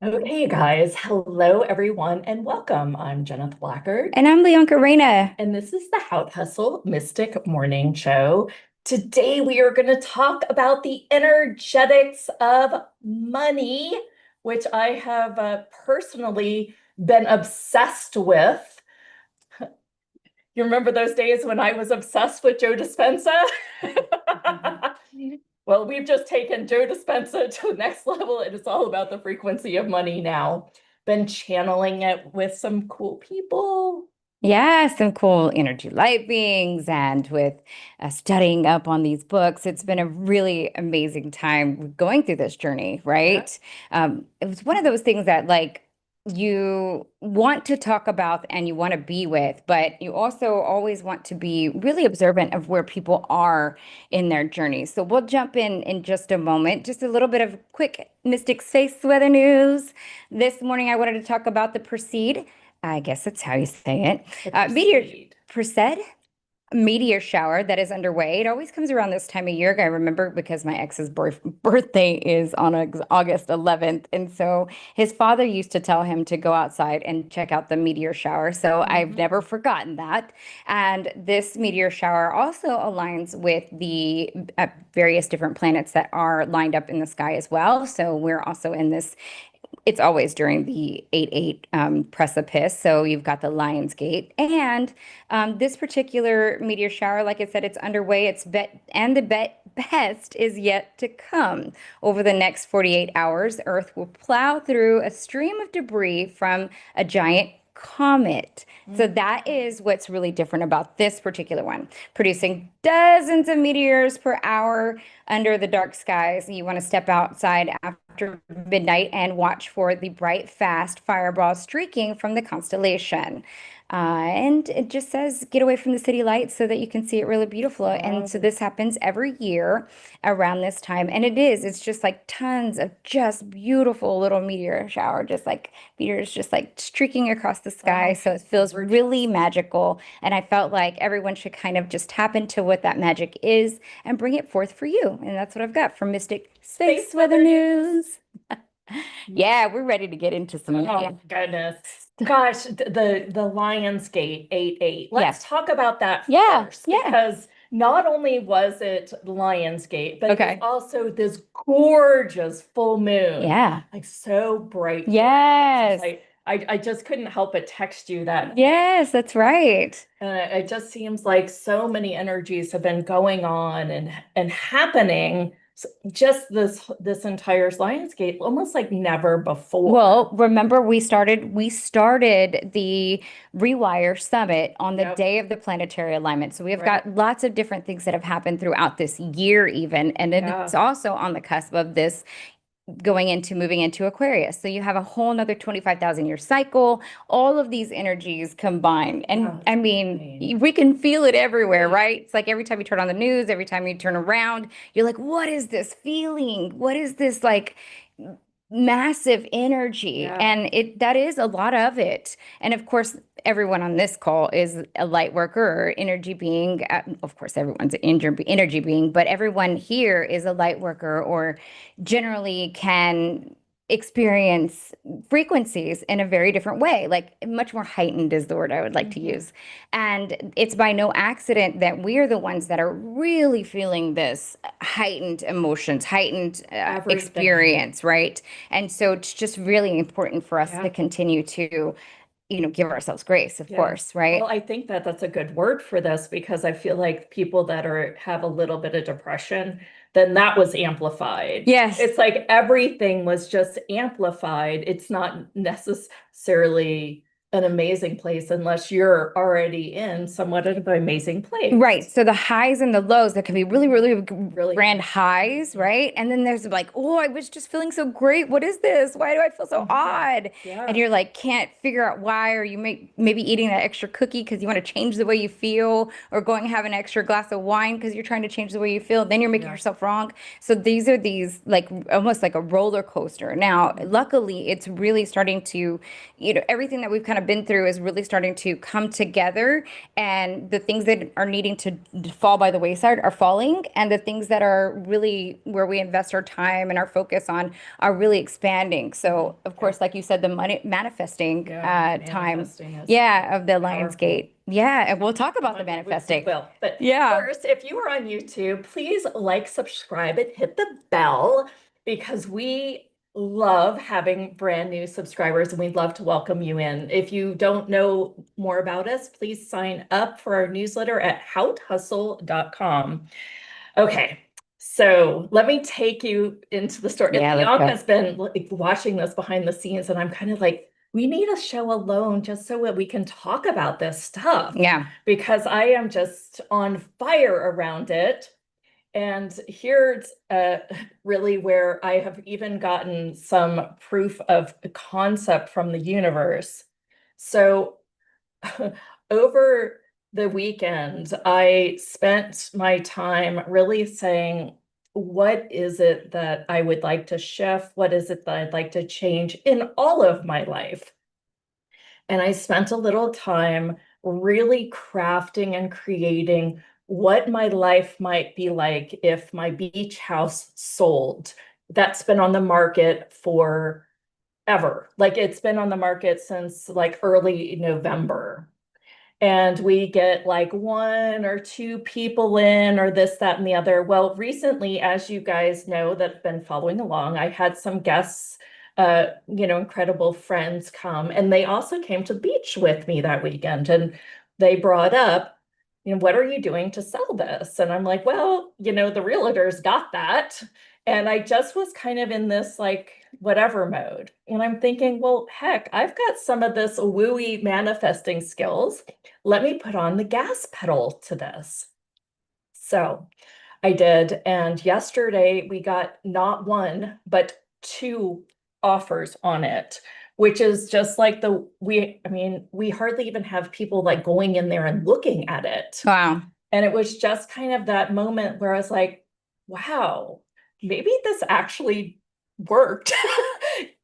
Okay, guys. Hello, everyone, and welcome. I'm Jenna Blackard, And I'm Bianca Reina. and this is the Hout Hustle Mystic Morning Show. Today, we are going to talk about the energetics of money, which I have personally been obsessed with. You remember those days when I was obsessed with Joe Dispenza? Well, we've just taken Joe Dispenza to the next level, and it's all about the frequency of money now. Been channeling it with some cool people. Yeah, some cool energy light beings and with studying up on these books. It's been a really amazing time going through this journey, Yeah. right? It was one of those things that you want to talk about and you want to be with, but you also always want to be really observant of where people are in their journey. So we'll jump in just a moment. Just a little bit of quick Mystic Space weather news. This morning I wanted to talk about the Proceed. I guess that's how you say it. The Meteor proceed. Perseid meteor shower that is underway. It always comes around this time of year. I remember because my ex's birthday is on August 11th. And so his father used to tell him to go outside and check out the meteor shower. So I've Mhm. never forgotten that. And this meteor shower also aligns with the various different planets that are lined up in the sky as well. So we're also in this, it's always during the 8-8 precipice. So you've got the Lion's Gate. And this particular meteor shower, like I said, it's underway. Best is yet to come. Over the next 48 hours, Earth will plow through a stream of debris from a giant comet. So Mhm. that is what's really different about this particular one, producing dozens of meteors per hour under the dark skies. You want to step outside after midnight and watch for the bright, fast fireballs streaking from the constellation. And it just says, get away from the city lights so that you can see it really beautiful. And so Oh, this happens every year around this time. And it's just like tons of just beautiful little meteor shower, just like meteors just like streaking across the sky. oh, So it feels really gorgeous. magical. And I felt like everyone should kind of just tap into what that magic is and bring it forth for you. And that's what I've got from Mystic Space Space Weather weather news. News. Yeah, we're ready to get into some. Oh, goodness. Gosh, the Lionsgate 8-8. Yeah, Let's talk about that yeah, first yeah. because not only was it Lionsgate, but it was Okay. also this gorgeous full moon, Yeah. like so bright, gorgeous. Yes. I just couldn't help but text you that thing. Yes, that's right. And it just seems like so many energies have been going on and happening just this entire Lionsgate almost like never before. Well, remember we started the Rewire Summit on the Yep. day of the planetary alignment. So we have Right. got lots of different things that have happened throughout this year even, and then it's Yeah. also on the cusp of this moving into Aquarius. So you have a whole nother 25,000 year cycle, all of these energies combined. And Yeah, I it's mean, insane. we can feel it everywhere, right? It's like every time you turn on the news, every time you turn around, you're like, what is this feeling? What is this like massive energy? Yeah. And that is a lot of it. And of course, everyone on this call is a light worker or energy being. Of course, everyone's an energy being, but everyone here is a light worker or generally can experience frequencies in a very different way, like much more heightened is the word I would like to Hmm. use. And it's by no accident that we're the ones that are really feeling this heightened emotions, heightened Everything. experience, right? And so it's just really important for us to Yeah. continue to, give ourselves grace, of Yeah. course, Well, right? I think that that's a good word for this because I feel like people that are have a little bit of depression, then that was amplified. Yes. It's like everything was just amplified. It's not necessarily an amazing place unless you're already in somewhat of an amazing Right. place. So the highs and the lows that can be really, Mhm. really Really grand high. highs, Mhm. right? And then there's like, oh, I was just feeling so great. What is this? Why do I feel so Mhm. odd? And Yeah. you're like, can't figure out why, or you maybe eating that extra cookie because you want to change the way you feel, or going and have an extra glass of wine because you're trying to change the way you feel. Then you're making Yeah. yourself wrong. So these are these like almost like a roller coaster. Now, Mhm. luckily, it's really starting to, everything that we've kind of been through is really starting to come together, and the things that are needing to fall by the wayside are falling, and the things that are really where we invest our time and our focus on are really expanding. So, of course, like you said, the money manifesting time, manifesting is yeah, of the Lion's powerful. Gate. Yeah, and we'll talk about the manifesting. Will. But Yeah. first, if you are on YouTube, please like, subscribe, and hit the bell because we love having brand new subscribers and we'd love to welcome you in. If you don't know more about us, please sign up for our newsletter at houthustle.com. Okay, so let me take you into the story. Yeah, let's go. Bianca's been like, watching this behind the scenes, and I'm kind of like, we need a show alone just so that we can talk about this stuff Yeah. because I am just on fire around it. And here's really where I have even gotten some proof of concept from the universe. So over the weekend, I spent my time really saying, what is it that I would like to shift? What is it that I'd like to change in all of my life? And I spent a little time really crafting and creating what my life might be like if my beach house sold. That's been on the market for ever. Like it's been on the market since like early November. And we get like one or two people in or this, that, and the other. Well, recently, as you guys know that have been following along, I had some guests, incredible friends come, and they also came to the beach with me that weekend. And they brought up, what are you doing to sell this? And I'm like, well, the realtors got that. And I just was kind of in this like whatever mode. And I'm thinking, well, heck, I've got some of this wooey manifesting skills. Let me put on the gas pedal to this. So I did. And yesterday we got not one, but two offers on it, which is just like we hardly even have people like going in there and looking at it. Wow. And it was just kind of that moment where I was like, wow, maybe this actually worked.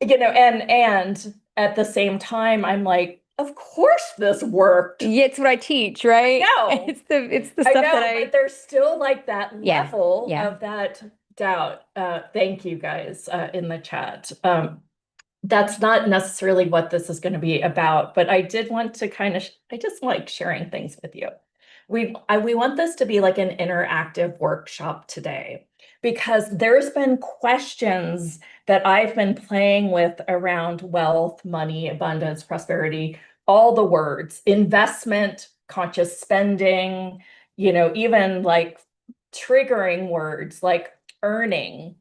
And at the same time, I'm like, of course this worked. Yeah, it's what I teach, right? No, It's the I stuff know, that but there's still like that yeah, level yeah. of that doubt. Thank you guys in the chat. That's not necessarily what this is going to be about, but I did want to I just like sharing things with you. We want this to be like an interactive workshop today because there's been questions that I've been playing with around wealth, money, abundance, prosperity, all the words, investment, conscious spending, even like triggering words like earning.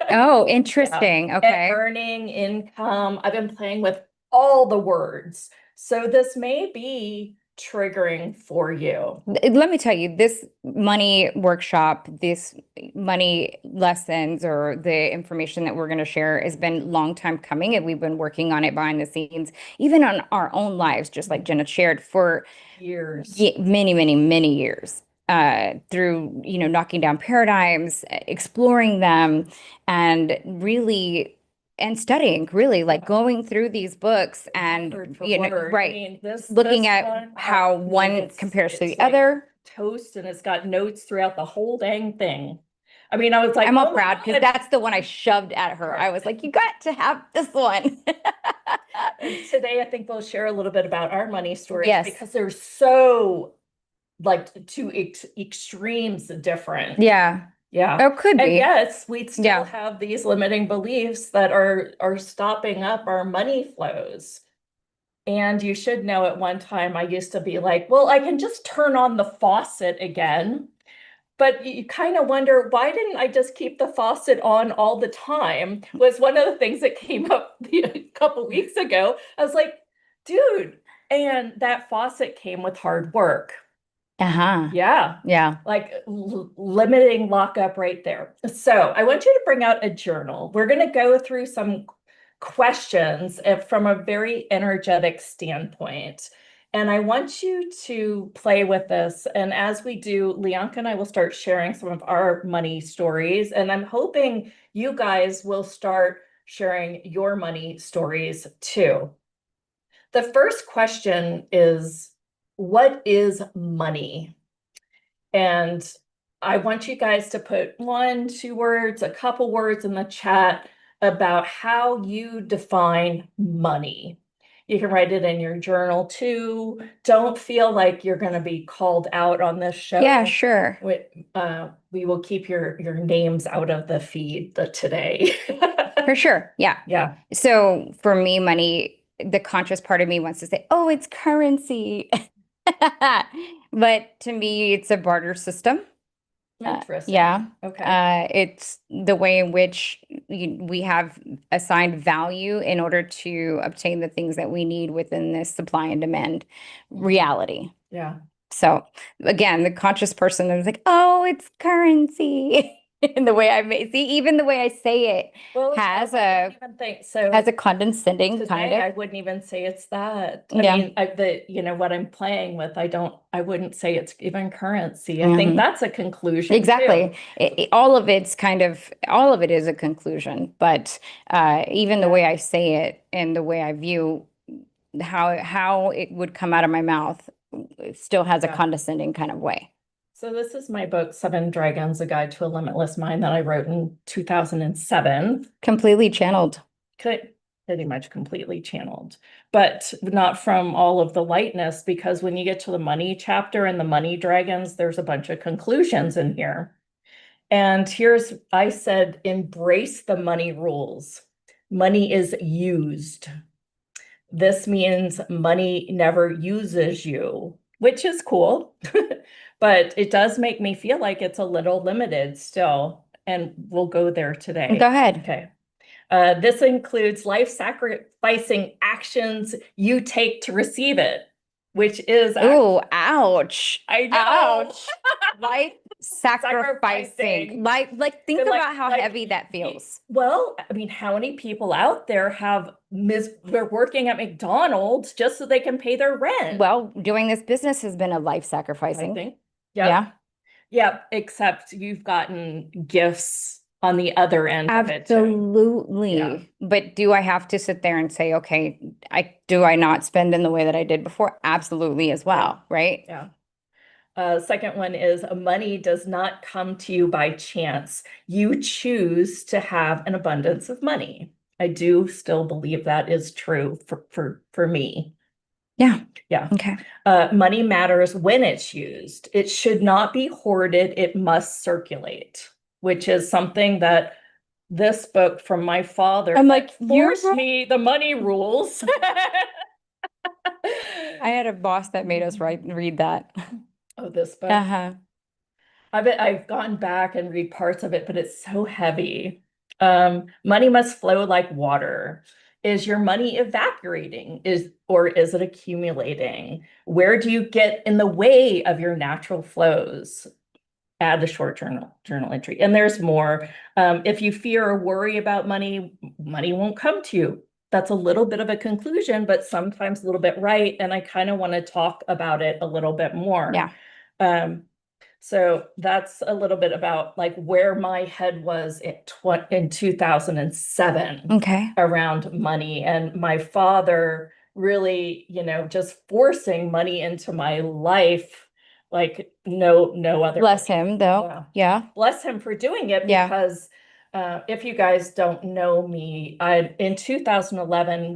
Oh, Yeah. interesting. Okay. Earning income. I've been playing with all the words. So this may be triggering for you. Let me tell you, this money workshop, this money lessons, or the information that we're going to share has been long time coming, and we've been working on it behind the scenes, even on our own lives, just like Jenna shared, for Years. many, many, many years. Through, knocking down paradigms, exploring them, and really and studying, really like going through these books and Word for right, word. I mean, looking this at one, how one it's compares to the like other. toast and it's got notes throughout the whole dang thing. I mean, I was like, I'm all oh my proud because God. that's the one I shoved at her. I was like, you got to have this one. And today I think we'll share a little bit about our money stories Yes. because they're so like two extremes different. Yeah. Yeah. Oh, could And be. yes, we still Yeah. have these limiting beliefs that are stopping up our money flows. And you should know at one time I used to be like, well, I can just turn on the faucet again. But you kind of wonder, why didn't I just keep the faucet on all the time? Was one of the things that came up a couple weeks ago. I was like, dude, and that faucet came with hard work. Uh-huh. Yeah. Yeah. Like limiting lockup right there. So I want you to bring out a journal. We're going to go through some questions from a very energetic standpoint. And I want you to play with this. And as we do, Leonka and I will start sharing some of our money stories. And I'm hoping you guys will start sharing your money stories too. The first question is, what is money? And I want you guys to put 1, 2 words, a couple words in the chat about how you define money. You can write it in your journal too. Don't feel like you're going to be called out on this show. Yeah, sure. We will keep your names out of the feed today. For sure. Yeah. Yeah. So for me, money, the conscious part of me wants to say, oh, it's currency. But to me, it's a barter system. Interesting. Yeah. Okay. It's the way in which we have assigned value in order to obtain the things that we need within this supply and demand reality. Yeah. So again, the conscious person is like, oh, it's currency. In the way I may see, even the way I say it has I don't even think so. has a condescending kind Today, of. I wouldn't even say it's that. Yeah. I mean, what I'm playing with, I wouldn't say it's even currency. I think that's a conclusion Exactly. too. All of it is a conclusion, but even the way I say it and the way I view how it would come out of my mouth, it still has a condescending kind of way. So this is my book, Seven Dragons, A Guide to a Limitless Mind, that I wrote in 2007. Completely channeled. Pretty much completely channeled, but not from all of the lightness, because when you get to the money chapter and the money dragons, there's a bunch of conclusions in here. And I said, embrace the money rules. Money is used. This means money never uses you, which is cool. But it does make me feel like it's a little limited still. And we'll go there today. Go ahead. Okay. This includes life-sacrificing actions you take to receive it, which is oh, ouch. I know. Ouch. Life sacrificing. Like think about how heavy that feels. Well, I mean, how many people out there they're working at McDonald's just so they can pay their rent? Well, doing this business has been a life sacrificing. I think. Yep. Yeah. Yep, except you've gotten gifts on the other end of it too. Absolutely. Yeah. But do I have to sit there and say, okay, do I not spend in the way that I did before? Absolutely as well, right? Yeah. Second one is money does not come to you by chance. You choose to have an abundance of money. I do still believe that is true for me. Yeah. Yeah. Okay. Money matters when it's used. It should not be hoarded. It must circulate, which is something that this book from my father forced me the money rules. I had a boss that made us read that. Oh, this book? Uh-huh. I've gone back and read parts of it, but it's so heavy. Money must flow like water. Is your money evaporating? Or is it accumulating? Where do you get in the way of your natural flows? Add a short journal entry. And there's more. If you fear or worry about money, money won't come to you. That's a little bit of a conclusion, but sometimes a little bit right. And I kind of want to talk about it a little bit more. Yeah. So that's a little bit about like where my head was in 2007 around money, and my father really, just forcing money into my life, like no other. Bless him though. Yeah. Bless him for doing it, because if you guys don't know me, in 2011,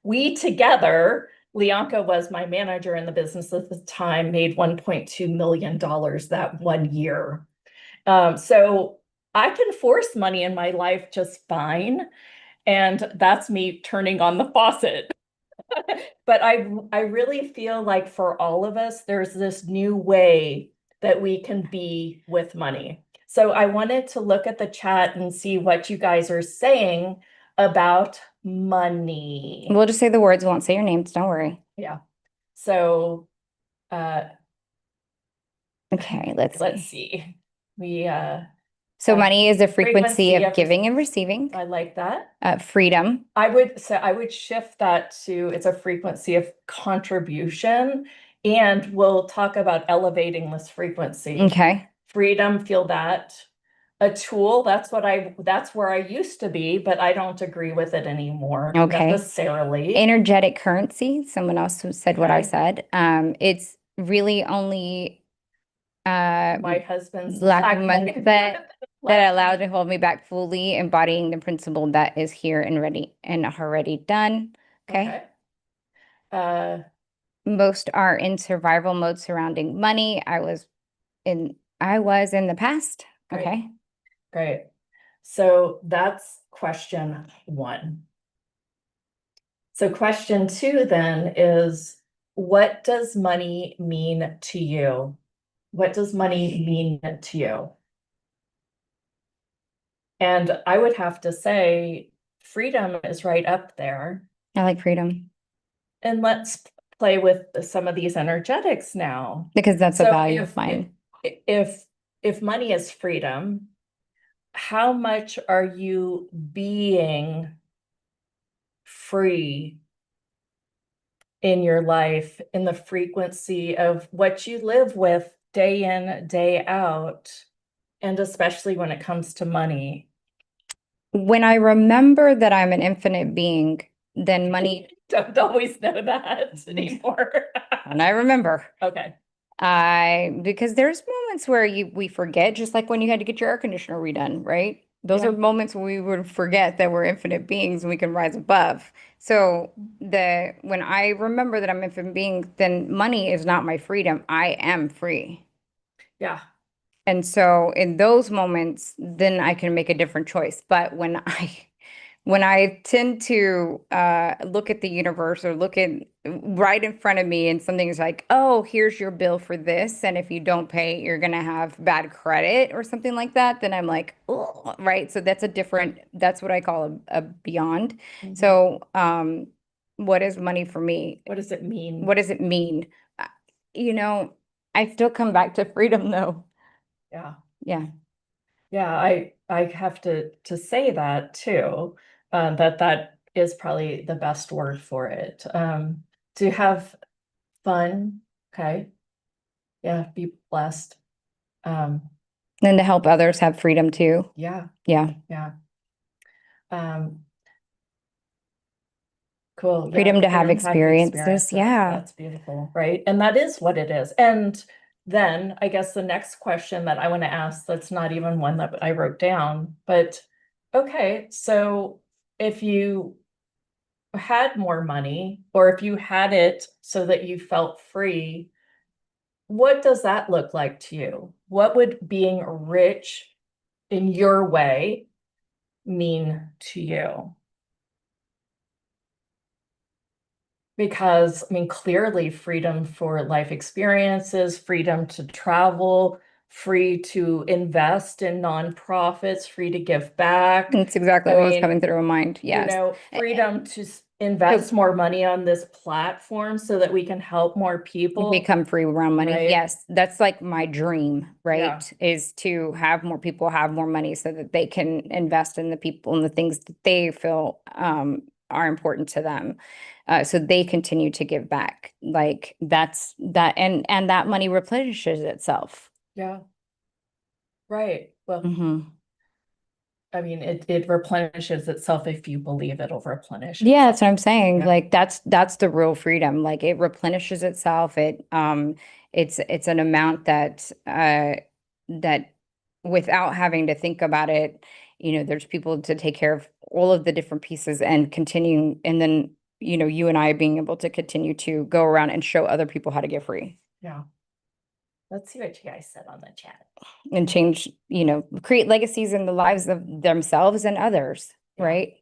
we together, Lianka was my manager in the business at the time, made $1.2 million that one year. So I can force money in my life just fine. And that's me turning on the faucet. But I really feel like for all of us, there's this new way that we can be with money. So I wanted to look at the chat and see what you guys are saying about money. We'll just say the words. We won't say your names. Don't worry. Yeah. So, okay, let's see. So money is a frequency of giving and receiving. I like that. Freedom. I would shift that to it's a frequency of contribution, and we'll talk about elevating this frequency. Okay. Freedom, feel that. a tool. That's where I used to be, but I don't agree with it anymore Okay. necessarily. Energetic currency, someone else who said what I Okay. said. It's really only My husband's black black money money. that allowed to hold me back fully, embodying the principle that is here and ready and already done. Okay. Okay. Uh, Most are in survival mode surrounding money. I was in the past. great, Okay. great. So that's question one. So question two then is, what does money mean to you? What does money mean to you? And I would have to say, freedom is right up there. I like freedom And let's play with some of these energetics now. because that's a So value of mine. if money is freedom, how much are you being free in your life, in the frequency of what you live with day in, day out, and especially when it comes to money? When I remember that I'm an infinite being, then money, Don't always know that anymore. and I remember. Okay. Because there's moments where we forget, just like when you had to get your air conditioner redone, right? Those Yeah. are moments when we would forget that we're infinite beings and we can rise above. So when I remember that I'm infinite being, then money is not my freedom. I am free. Yeah. And so in those moments, then I can make a different choice. But when I tend to look at the universe or look at right in front of me and something is like, oh, here's your bill for this. And if you don't pay, you're going to have bad credit or something like that. Then I'm like, oh, right. So that's what I call a beyond. Mhm. So what is money for me? What does it mean? What does it mean? Uh, You know, I still come back to freedom though. Yeah. Yeah. Yeah, I have to say that too, that is probably the best word for it. To have fun, okay, yeah, be blessed. Um, And to help others have freedom too. yeah, Yeah. yeah. Um, cool. Yeah, Freedom to have freedom to have experiences. experiences. Yeah. That's beautiful, right? And that is what it is. And then I guess the next question that I want to ask, that's not even one that I wrote down, but okay, so if you had more money, or if you had it so that you felt free, what does that look like to you? What would being rich in your way mean to you? Because, I mean, clearly freedom for life experiences, freedom to travel, free to invest in nonprofits, free to give back. That's exactly I what was mean, coming through my mind. you Yes. know, freedom to So invest more money on this platform so that we can help more people, become free around money. right? Yes. That's like my dream, Yeah, right? Is to have more people have more money so that they can invest in the people and the things that they feel are important to them. So they continue to give back. Like that's that and that money replenishes itself. yeah, right. Well, Hmm. I mean, it replenishes itself if you believe it'll replenish Yeah, that's what itself. I'm saying. Yeah, Like that's the real freedom. Like it replenishes itself. It's an amount that without having to think about it, there's people to take care of all of the different pieces and continue and then, you and I being able to continue to go around and show other people how to get free yeah. Let's see what you guys said on the chat. and change, create legacies in the lives of themselves and others, Yeah. right?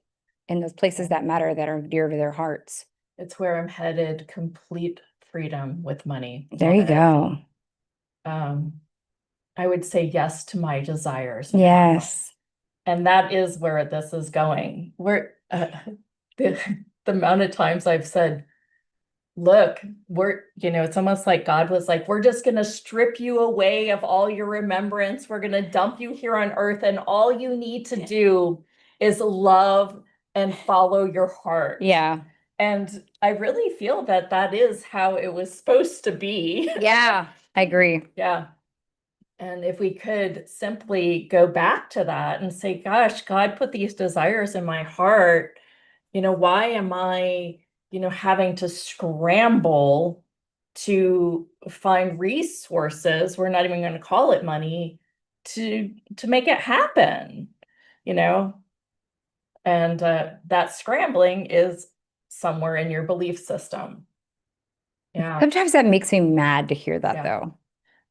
In those places that matter that are dear to their hearts. It's where I'm headed, complete freedom with money. There Love you it. go. I would say yes to my desires now. Yes. And that is where this is going. The, the amount of times I've said, look, it's almost like God was like, we're just going to strip you away of all your remembrance. We're going to dump you here on earth. And all you need to do is love and follow your heart. Yeah. And I really feel that that is how it was supposed to be. Yeah. I agree. Yeah. And if we could simply go back to that and say, gosh, God put these desires in my heart, why am I, having to scramble to find resources, we're not even going to call it money, to make it happen, you know? And that scrambling is somewhere in your belief system. Yeah, Sometimes that makes me mad to hear that, yeah. though.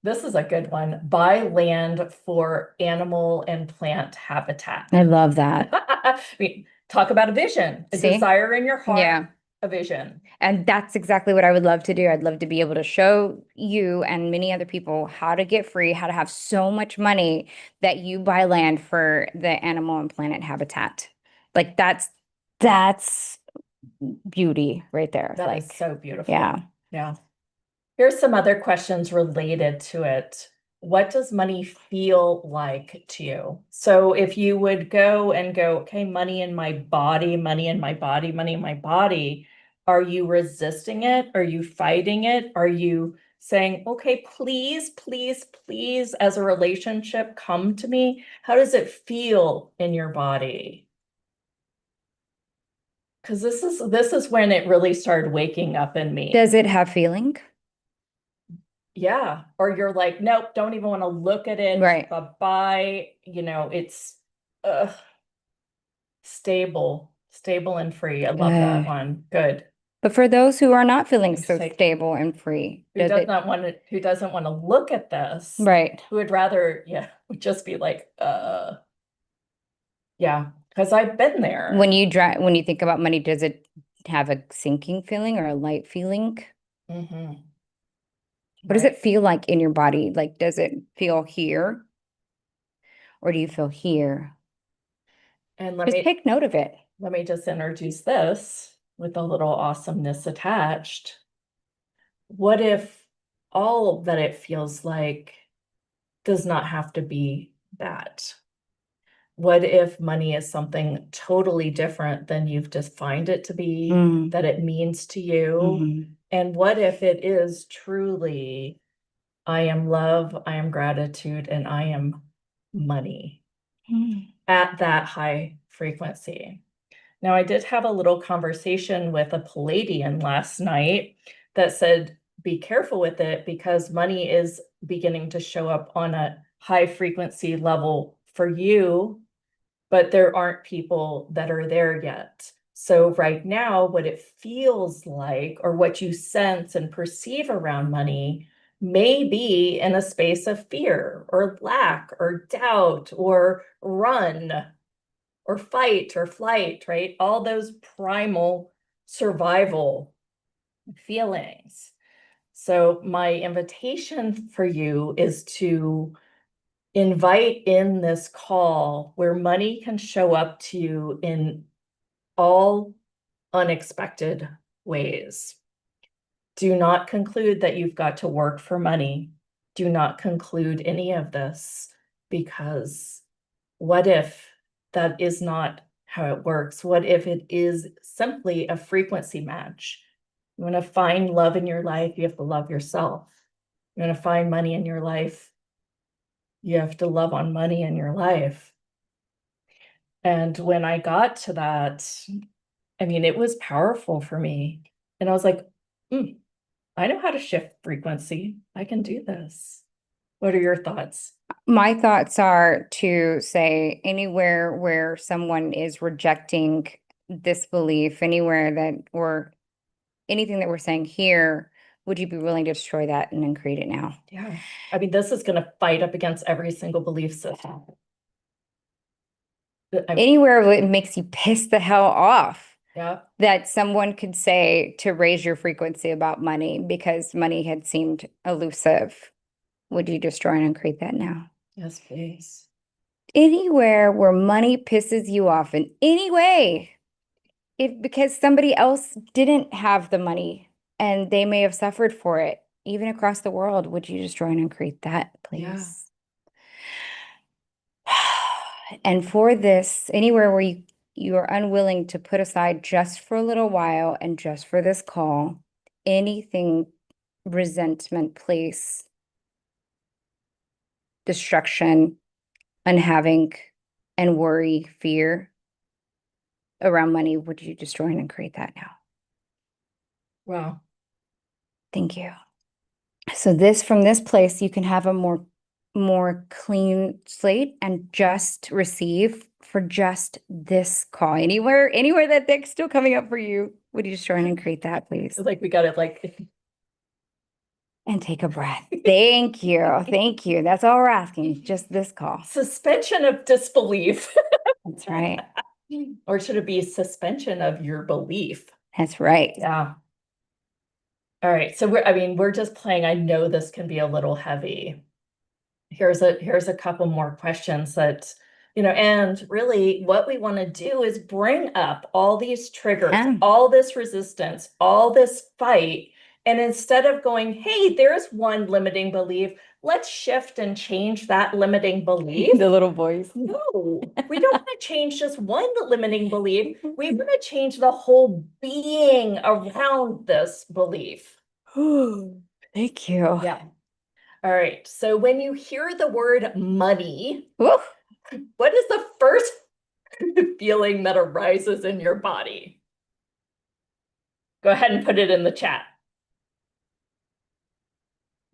This is a good one. Buy land for animal and plant habitat. I love that. I mean, talk about a vision, a See? desire in your heart, Yeah. a vision. And that's exactly what I would love to do. I'd love to be able to show you and many other people how to get free, how to have so much money that you buy land for the animal and planet habitat. Like that's beauty right there. That is Like, so beautiful. yeah. Yeah. Here's some other questions related to it. What does money feel like to you? So if you would go and go, okay, money in my body, money in my body, money in my body, are you resisting it? Are you fighting it? Are you saying, okay, please, please, please, as a relationship, come to me? How does it feel in your body? Because this is when it really started waking up in me. Does it have feeling? Yeah. Or you're like, nope, don't even want to look at it. Right. Bye-bye. It's uh, stable and free. I love that Good. one. Good. But for those who are not feeling It's so like, stable and free, who does does it? not want to, who doesn't want to look at this, Right. who would rather, yeah, would just be like, yeah, because I've been there. When you think about money, does it have a sinking feeling or a light feeling? Hmm. What does Right. it feel like in your body? Like, does it feel here or do you feel here? And Just take note of it. let me just introduce this with a little awesomeness attached. What if all that it feels like does not have to be that? What if money is something totally different than you've defined it to be, Mm, that it means to you? mhm, And what if it is truly, I am love, I am gratitude, and I am money mm. at that high frequency? Now, I did have a little conversation with a Palladian last night that said, be careful with it because money is beginning to show up on a high frequency level for you, but there aren't people that are there yet. So, right now, what it feels like or what you sense and perceive around money may be in a space of fear or lack or doubt or run or fight or flight, right? All those primal survival feelings. So, my invitation for you is to invite in this call where money can show up to you in all unexpected ways. Do not conclude that you've got to work for money. Do not conclude any of this because what if that is not how it works? What if it is simply a frequency match? You want to find love in your life, you have to love yourself. You want to find money in your life, you have to love on money in your life. And when I got to that, I mean, it was powerful for me. And I was like, I know how to shift frequency. I can do this. What are your thoughts? My thoughts are to say anywhere where someone is rejecting this belief, anywhere that or anything that we're saying here, would you be willing to destroy that and then create it now? Yeah. I mean, this is going to fight up against every single belief system. Anywhere where it makes you piss the hell off Yeah. that someone could say to raise your frequency about money because money had seemed elusive. Would you destroy and uncreate that now? Yes, please. Anywhere where money pisses you off in any way, if because somebody else didn't have the money and they may have suffered for it, even across the world, would you destroy and uncreate that, Yeah. please? And for this, anywhere where you are unwilling to put aside just for a little while and just for this call, anything resentment, place, destruction, unhaving, and worry, fear around money would you destroy and create that now? Wow. Thank you. So this from this place, you can have a more clean slate and just receive for just this call. Anywhere that thick's still coming up for you, would you destroy and create that, please? Like we got it like And take a breath. Thank you. Thank you. That's all we're asking. Just this call. suspension of disbelief. That's right. Or should it be suspension of your belief? That's right. Yeah. All right. So we're just playing. I know this can be a little heavy. Here's a couple more questions that, and really what we want to do is bring up all these triggers, Yeah. all this resistance, all this fight. And instead of going, hey, there's one limiting belief, let's shift and change that limiting belief. The little voice. No, we don't want to change just one limiting belief. We want to change the whole being around this belief. Thank you. Yeah. All right. So when you hear the word money, Woo. what is the first feeling that arises in your body? Go ahead and put it in the chat.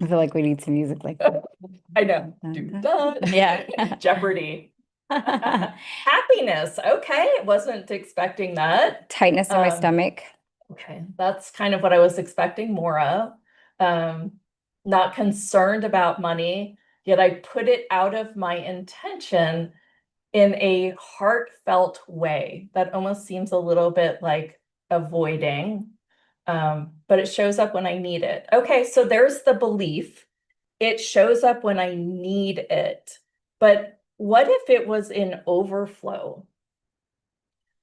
I feel like we need some music like that. I know. Yeah. Jeopardy. Happiness. Okay. Wasn't expecting that. Tightness in my stomach. Okay. That's kind of what I was expecting more of. Not concerned about money, yet I put it out of my intention in a heartfelt way that almost seems a little bit like avoiding, but it shows up when I need it. Okay, so there's the belief. It shows up when I need it. But what if it was in overflow?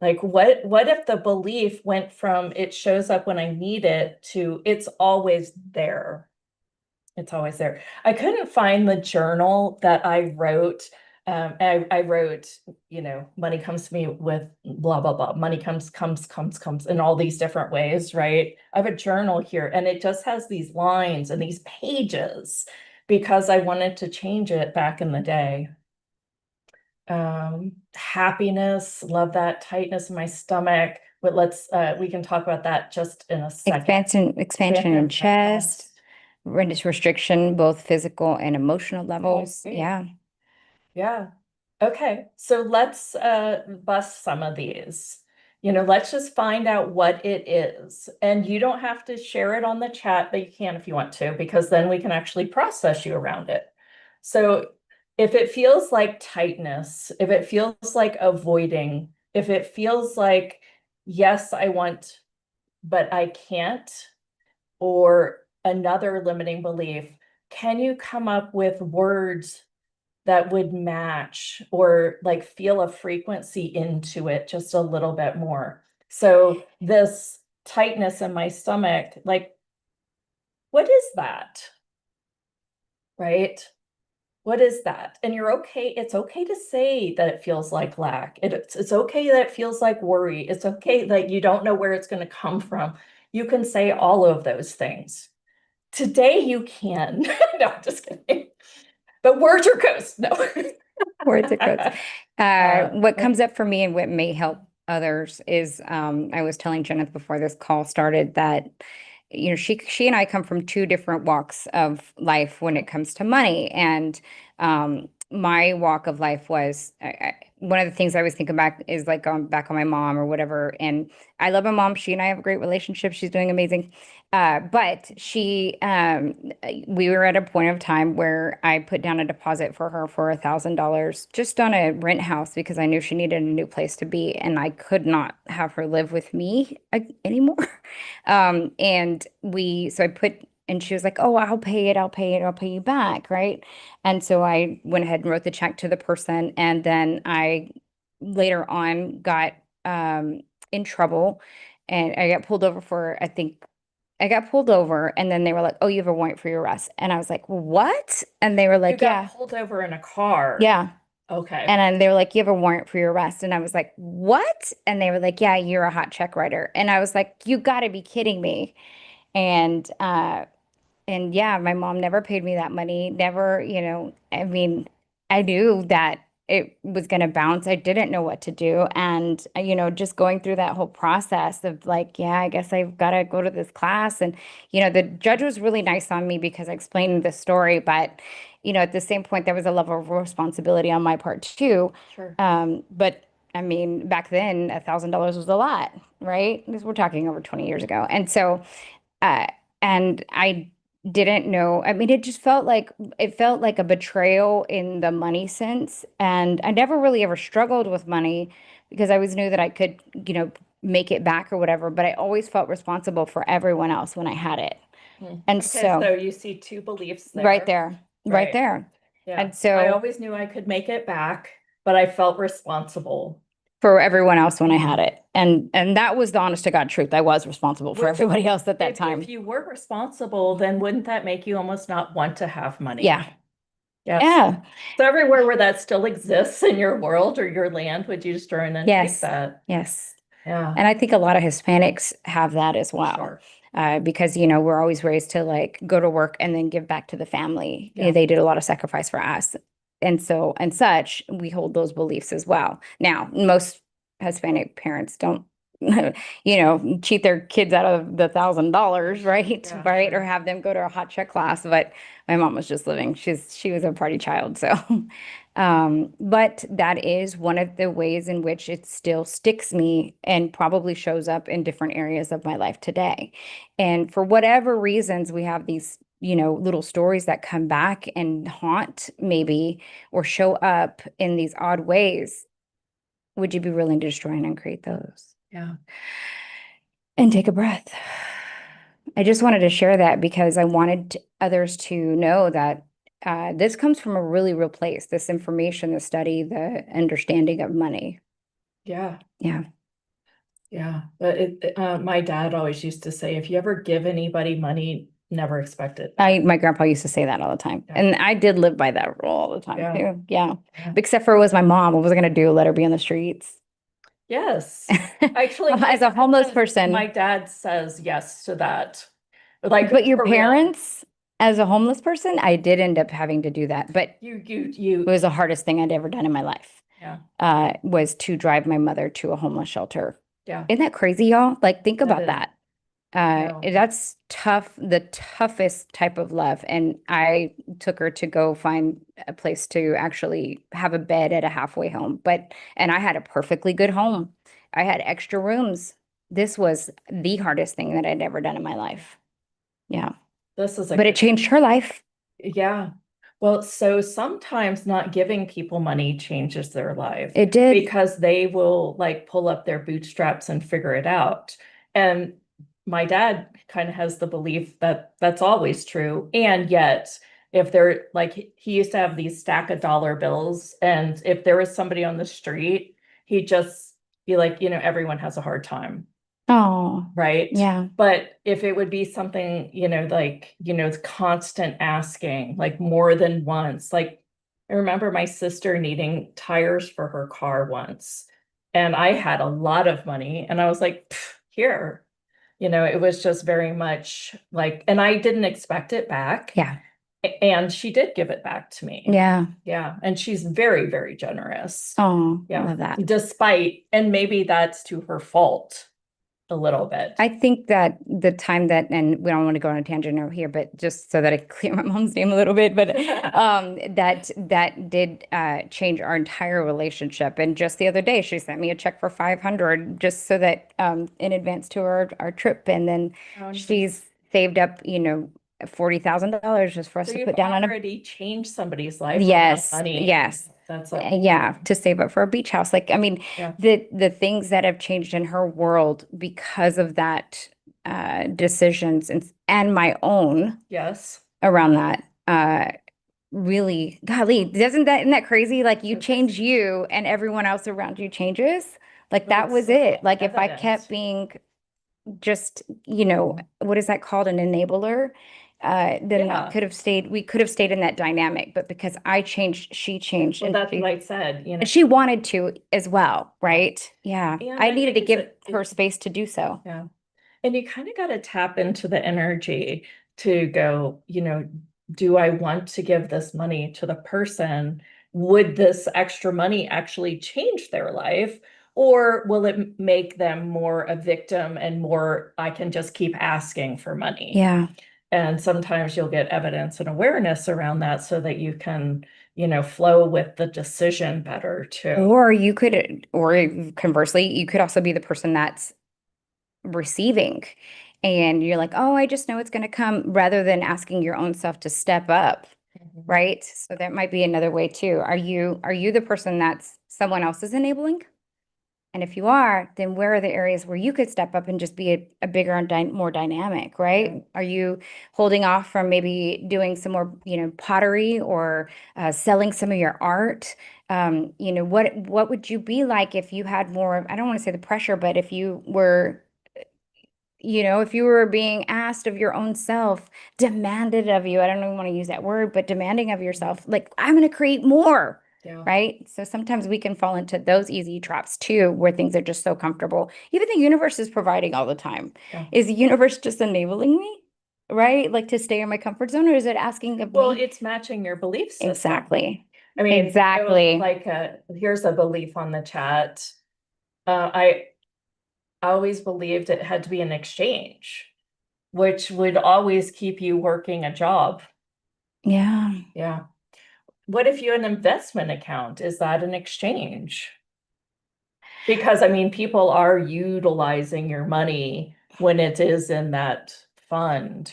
Like what if the belief went from it shows up when I need it to it's always there? It's always there. I couldn't find the journal that I wrote. I wrote, money comes to me with blah, blah, blah. Money comes in all these different ways, right? I have a journal here and it just has these lines and these pages because I wanted to change it back in the day. Happiness, love that tightness in my stomach. But we can talk about that just in a second. Expansion in chest. Restriction, both physical and emotional levels. Okay. Yeah. Yeah. Okay. So let's bust some of these. Let's just find out what it is. And you don't have to share it on the chat, but you can if you want to, because then we can actually process you around it. So if it feels like tightness, if it feels like avoiding, if it feels like, yes, I want, but I can't, or another limiting belief, can you come up with words that would match or like feel a frequency into it just a little bit more? So this tightness in my stomach, like, what is that? Right? What is that? And you're okay. It's okay to say that it feels like lack. It's okay that it feels like worry. It's okay that you don't know where it's going to come from. You can say all of those things. Today you can. No, I'm just kidding. But words are ghosts. No. Words are codes. What comes up for me and what may help others is I was telling Jenith before this call started that she and I come from two different walks of life when it comes to money. And my walk of life was one of the things I always think back is like going back on my mom or whatever. And I love my mom. She and I have a great relationship. She's doing amazing. But we were at a point of time where I put down a deposit for her for $1,000 just on a rent house because I knew she needed a new place to be, and I could not have her live with me anymore. So I put, and she was like, "Oh, I'll pay it. I'll pay it. I'll pay you back." Right. And so I went ahead and wrote the check to the person. And then I later on got in trouble and I got pulled over for, I think I got pulled over and then they were like, "Oh, you have a warrant for your arrest." And I was like, "What?" And they were You like, got "Yeah." pulled over in a car. Yeah. Okay. And then they were like, "You have a warrant for your arrest." And I was like, "What?" And they were like, "Yeah, you're a hot check writer." And I was like, "You got to be kidding me." And And yeah, my mom never paid me that money. Never, I mean, I knew that it was going to bounce. I didn't know what to do. And, just going through that whole process of like, yeah, I guess I've got to go to this class. And, the judge was really nice on me because I explained the story. But, at the same point, there was a level of responsibility on my part too. Sure. But I mean, back then, $1,000 was a lot, right? Because we're talking over 20 years ago. And so, uh, and I didn't know. I mean, it felt like a betrayal in the money sense. And I never really ever struggled with money because I always knew that I could, make it back or whatever, but I always felt responsible for everyone else when I had it. And Okay, so so you see two beliefs right there. there, right Right. there. Yeah. And I so always knew I could make it back, but I felt responsible. for everyone else when I had Mhm. it. And that was the honest to God truth. I was responsible for Which, everybody else at that if time. you were responsible, then wouldn't that make you almost not want to have money? Yeah. Yes. Yeah. So everywhere where that still exists in your world or your land, would you just turn and take Yes. that? Yes. Yeah, And I think a lot of Hispanics have that as well. sure. Because, we're always raised to like go to work and then give back to the family. Yeah. They did a lot of sacrifice for us. And so, and such, we hold those beliefs as well. Now, most Hispanic parents don't, cheat their kids out of the $1,000, right? Yeah, Right. Or sure. have them go to a hot check class. But my mom was just living. She was a party child. So, but that is one of the ways in which it still sticks me and probably shows up in different areas of my life today. And for whatever reasons, we have these, little stories that come back and haunt maybe or show up in these odd ways. Would you be willing to destroy and uncreate those? Yeah. And take a breath. I just wanted to share that because I wanted others to know that this comes from a really real place. This information, the study, the understanding of money. Yeah. Yeah. Yeah. But my dad always used to say, if you ever give anybody money, never expect it back. My grandpa used to say that all the time. Yeah. And I did live by that rule all the time Yeah. too. Yeah. Yeah. Except for it was my mom. What was I going to do? Let her be on the streets? Yes. Actually, As a homeless my person. dad says yes to that. Like But your for real. parents, as a homeless person, I did end up having to do that. But it You, was the hardest thing I'd ever done in my life. yeah. Was to drive my mother to a homeless shelter. Yeah. Isn't that crazy, y'all? Like, think That about is, that. no. That's tough, the toughest type of love. And I took her to go find a place to actually have a bed at a halfway home. And I had a perfectly good home. I had extra rooms. This was the hardest thing that I'd ever done in my life. Yeah. This is a But it good, changed her life. yeah. Well, so sometimes not giving people money changes their life It did. because they will like pull up their bootstraps and figure it out. And my dad kind of has the belief that that's always true. And yet, if they're like, he used to have these stack of dollar bills, and if there was somebody on the street, he'd just be like, everyone has a hard time. Oh, Right. yeah. But if it would be something, like, it's constant asking, like more than once, like I remember my sister needing tires for her car once, and I had a lot of money, and I was like, "Pff, here, it was just very much like, and I didn't expect it back. Yeah. And she did give it back to me. Yeah. Yeah. And she's very, very generous. Oh, I Yeah. love that. Despite, and maybe that's to her fault a little bit. I think that the time that, and we don't want to go on a tangent over here, but just so that I clear my mom's name a little bit, but that did change our entire relationship. And just the other day, she sent me a check for 500 just so that in advance to our trip, and then Oh, nice. she's saved up, $40,000 just for us So to you've put down on a already changed somebody's life around yes, money. yes. That's Yeah, to save up for a beach house. Like, I mean, yeah. the things that have changed in her world because of that decisions and my own Yes. around that really, golly, isn't that crazy? Like you It change is. you and everyone else around you changes. Like But that it's was so it. Like if I evident. kept being just, what is that called? An enabler. Then Yeah. we could have stayed in that dynamic, but because I changed, she changed, Well, and that's what I said, and she wanted to as well, right? Yeah. And I I needed think to it's give her space to do so. yeah. And you kind of got to tap into the energy. to go, do I want to give this money to the person? Would this extra money actually change their life? Or will it make them more a victim and more, I can just keep asking for money? Yeah. And sometimes you'll get evidence and awareness around that so that you can, flow with the decision better too. Or conversely, you could also be the person that's receiving and you're like, oh, I just know it's going to come, rather than asking your own self to step up, Mhm. right? So that might be another way too. Are you the person that's someone else is enabling? And if you are, then where are the areas where you could step up and just be a bigger and more dynamic, right? Yeah. Are you holding off from maybe doing some more, pottery or selling some of your art? What would you be like if you had more, I don't want to say the pressure, but if you were being asked of your own self, demanded of you, I don't even want to use that word, but demanding of yourself, like, I'm going to create more, Yeah. right? So sometimes we can fall into those easy traps too, where things are just so comfortable. Even the universe is providing all the time. Yeah. Is the universe just enabling me, right? Like to stay in my comfort zone, or is it asking of Well, me? it's matching your belief system. Exactly. I mean, Exactly. like, here's a belief on the chat. I always believed it had to be an exchange, which would always keep you working a job. Yeah. Yeah. What if you had an investment account? Is that an exchange? Because I mean, people are utilizing your money when it is in that fund.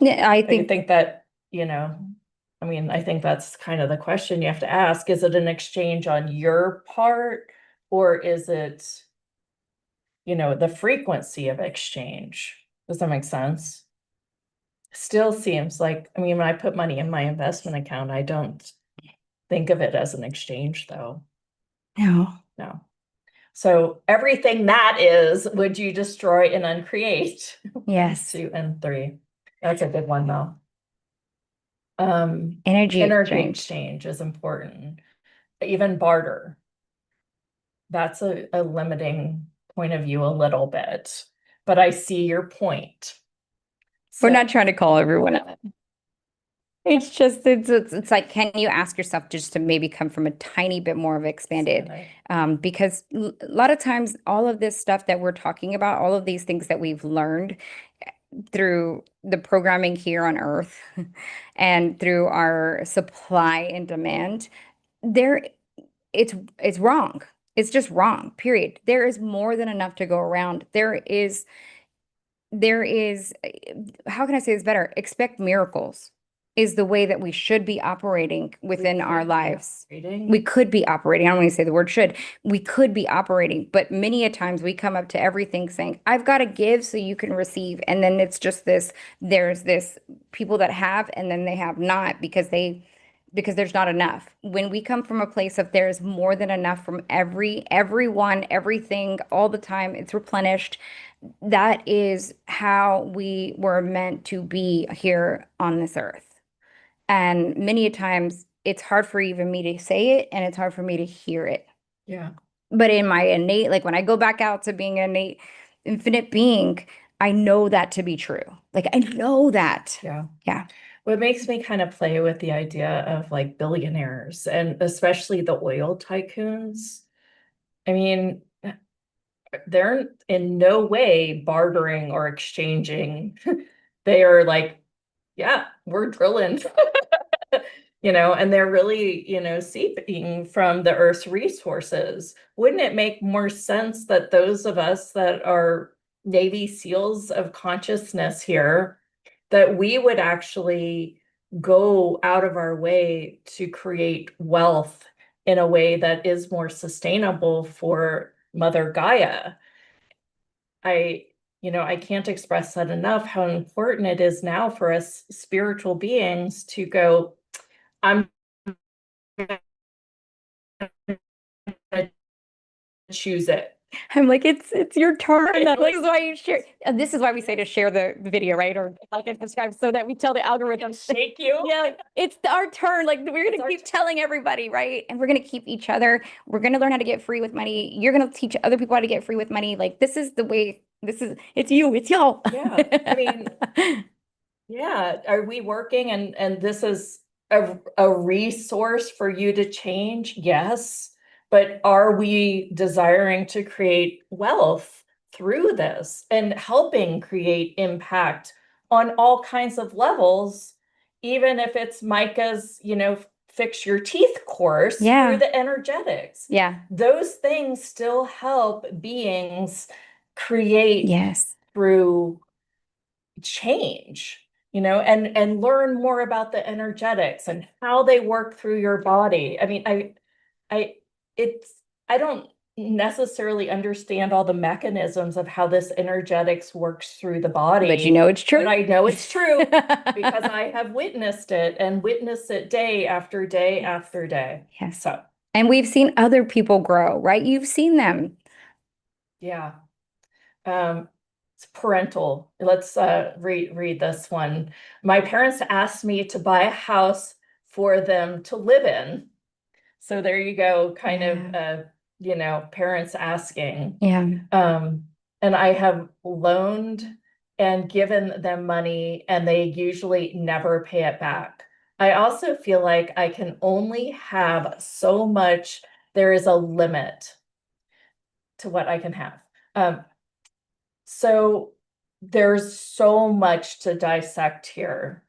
Yeah, I I think think that, I mean, I think that's kind of the question you have to ask. Is it an exchange on your part, or is it, the frequency of exchange? Does that make sense? Still seems like, I mean, when I put money in my investment account, I don't think of it as an exchange though. no. No. So everything that is, would you destroy and uncreate? One, Yes. two, and three. That's a good one though. Um, Energy Energy exchange. exchange is important. Even barter. That's a limiting point of view a little bit, but I see your point. We're So, not trying to call everyone out. It's just it's like, can you ask yourself just to maybe come from a tiny bit more of expanded? Because a lot of times, all of this stuff that we're talking about, all of these things that we've learned through the programming here on Earth and through our supply and demand, there it's wrong. It's just wrong, period. There is more than enough to go around. There is, how can I say this better? Expect miracles is the way that we should be operating within our lives. We could be operating. I don't want to say the word should. We could be operating, but many a times we come up to everything saying, I've got to give so you can receive. And then it's just there's this people that have, and then they have not because there's not enough. When we come from a place of there's more than enough from everyone, everything, all the time, it's replenished. That is how we were meant to be here on this earth. And many a times it's hard for even me to say it and it's hard for me to hear it. yeah. But in my innate, like when I go back out to being an innate infinite being, I know that to be true. Like I know that. Yeah. Yeah. What makes me kind of play with the idea of like billionaires and especially the oil tycoons. I mean, they're in no way bartering or exchanging. They are like, yeah, we're drilling, and they're really, seeping from the Earth's resources. Wouldn't it make more sense that those of us that are Navy SEALs of consciousness here, that we would actually go out of our way to create wealth in a way that is more sustainable for Mother Gaia? I can't express that enough, how important it is now for us spiritual beings to go, I'm gonna choose it. I'm like, it's your turn. This is why you share. And this is why we say to share the video, right? Or like and subscribe so that we tell the algorithm. Shake you. Yeah, like, it's our turn. Like we're gonna keep telling everybody, right? And we're gonna keep each other. We're gonna learn how to get free with money. You're gonna teach other people how to get free with money. Like this is the way. It's you. It's y'all. Yeah. I mean, Yeah, are we working and this is a resource for you to change? Yes. But are we desiring to create wealth through this and helping create impact on all kinds of levels, even if it's Micah's, fix your teeth course through Yeah. the energetics? Yeah. Those things still help beings create Yes. through change, and learn more about the energetics and how they work through your body. I mean, I it's I don't necessarily understand all the mechanisms of how this energetics works through the But you body, know it's but true. I know it's true because I have witnessed it and witnessed it day after day Yes. after day. Yes. So, And we've seen other people grow, right? You've seen them. yeah. It's parental. Let's read this one. My parents asked me to buy a house for them to live in. So there you go, kind of Yeah. parents asking. Yeah. Um, and I have loaned and given them money, and they usually never pay it back. I also feel like I can only have so much. There is a limit to what I can have. Um, So there's so much to dissect here.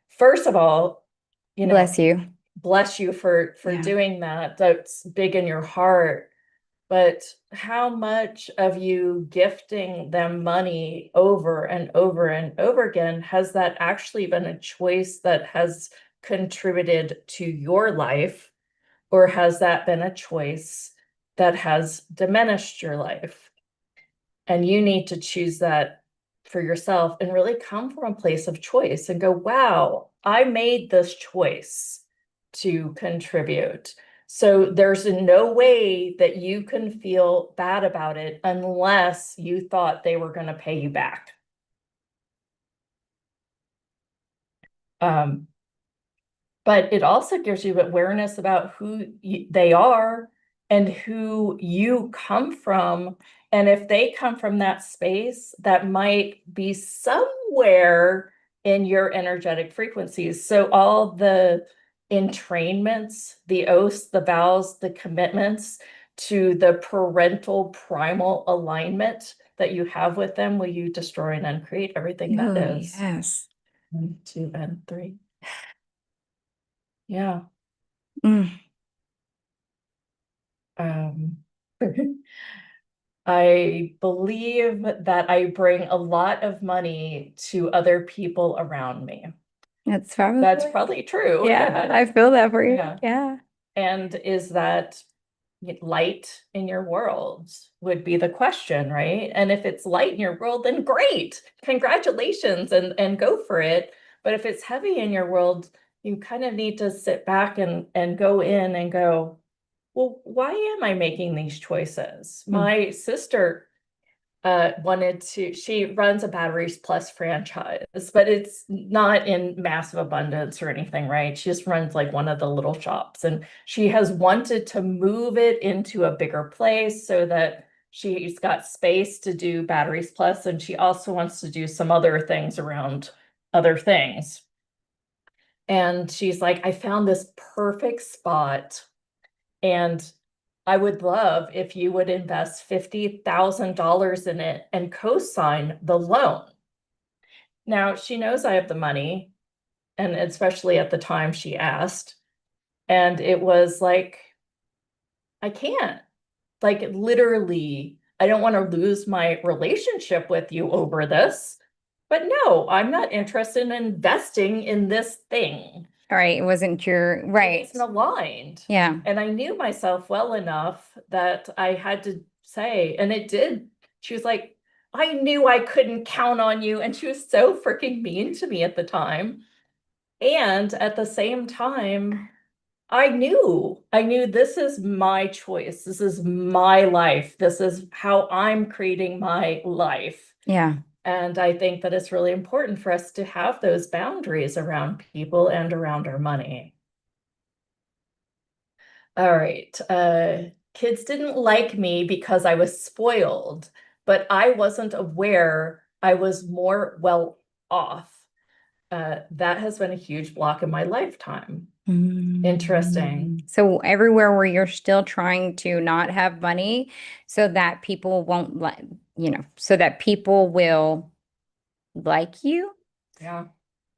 First of all, you know, Bless you. bless you for Yeah. doing that. That's big in your heart. But how much of you gifting them money over and over and over again has that actually been a choice that has contributed to your life, or has that been a choice that has diminished your life? And you need to choose that for yourself and really come from a place of choice and go, wow, I made this choice to contribute. So there's no way that you can feel bad about it unless you thought they were going to pay you back. Um, but it also gives you awareness about who they are and who you come from. And if they come from that space, that might be somewhere in your energetic frequencies. So all the entrainments, the oaths, the vows, the commitments to the parental primal alignment that you have with them, will you destroy and uncreate everything that Oh, is? yes. 1, 2, and 3. Yeah. Mm, Um, I believe that I bring a lot of money to other people around me. that's That's probably, probably true. yeah, I feel that for you. Yeah. Yeah. And is that light in your world would be the question, right? And if it's light in your world, then great. Congratulations and go for it. But if it's heavy in your world, you kind of need to sit back and go in and go, well, why am I making these choices? Mm. My sister she runs a Batteries Plus franchise, but it's not in massive abundance or anything, right? She just runs like one of the little shops, and she has wanted to move it into a bigger place so that she's got space to do Batteries Plus, and she also wants to do some other things around other things. And she's like, I found this perfect spot, and I would love if you would invest $50,000 in it and co-sign the loan. Now, she knows I have the money, and especially at the time she asked. And it was like, I can't. Like, literally, I don't want to lose my relationship with you over this. But no, I'm not interested in investing in this thing. All right. It wasn't your It right. isn't aligned. Yeah. And I knew myself well enough that I had to say, and it did. She was like, I knew I couldn't count on you. And she was so freaking mean to me at the time. And at the same time, I knew this is my choice. This is my life. This is how I'm creating my life. Yeah. And I think that it's really important for us to have those boundaries around people and around our money. All right. Kids didn't like me because I was spoiled, but I wasn't aware I was more well off. that has been a huge block in my lifetime. Interesting. So everywhere where you're still trying to not have money so that people won't like, so that people will like you, Yeah.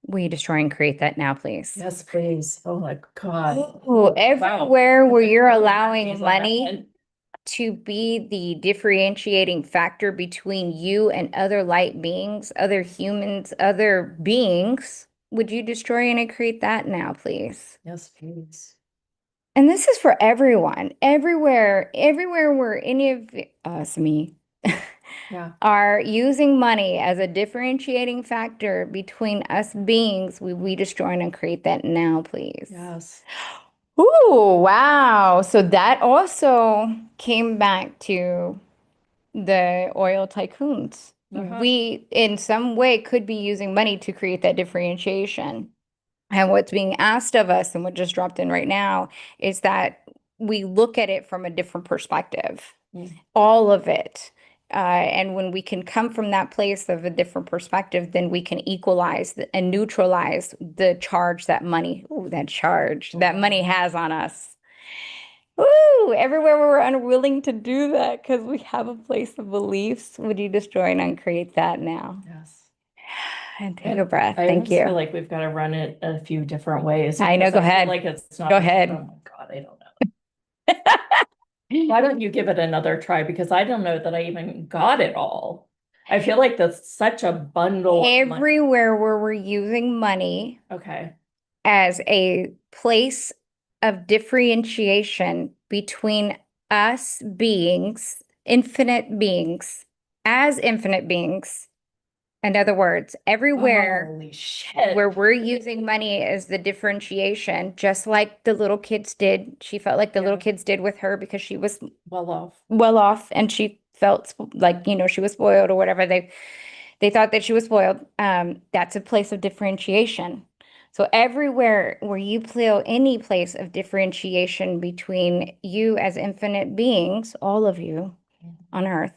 will you destroy and create that now, please? Yes, please. Oh my God. Oh, Wow. everywhere where you're allowing Jeez, money to be the differentiating factor between you and other light beings, other humans, other beings, would you destroy and create that now, please? Yes, please. And this is for everyone, everywhere where any of us, me, Yeah. are using money as a differentiating factor between us beings, we destroy and create that now, please. Yes. Ooh, wow. So that also came back to the oil tycoons. We, in some way, could be using money to create that differentiation. And what's being asked of us, and what just dropped in right now, is that we look at it from a different perspective, all of it. And when we can come from that place of a different perspective, then we can equalize and neutralize the charge that money, ooh, that charge that money has on us. Ooh, everywhere we're unwilling to do that because we have a place of beliefs, would you destroy and uncreate that now? Yes. And take a breath. I Thank almost feel you. like we've got to run it a few different ways. I know. Because Go I feel ahead. like it's not. Go Oh ahead. my God, I don't know. Why don't you give it another try? Because I don't know that I even got it all. I feel like that's such a bundle of money. Everywhere where we're using money Okay. as a place of differentiation between us beings, infinite beings, as infinite beings. In other words, everywhere Holy shit. where we're using money as the differentiation, just like the little kids did. She felt like the little kids did with her because she was Well off. and she felt like, she was spoiled or whatever. They thought that she was spoiled. That's a place of differentiation. So everywhere where you feel any place of differentiation between you as infinite beings, all of you on earth,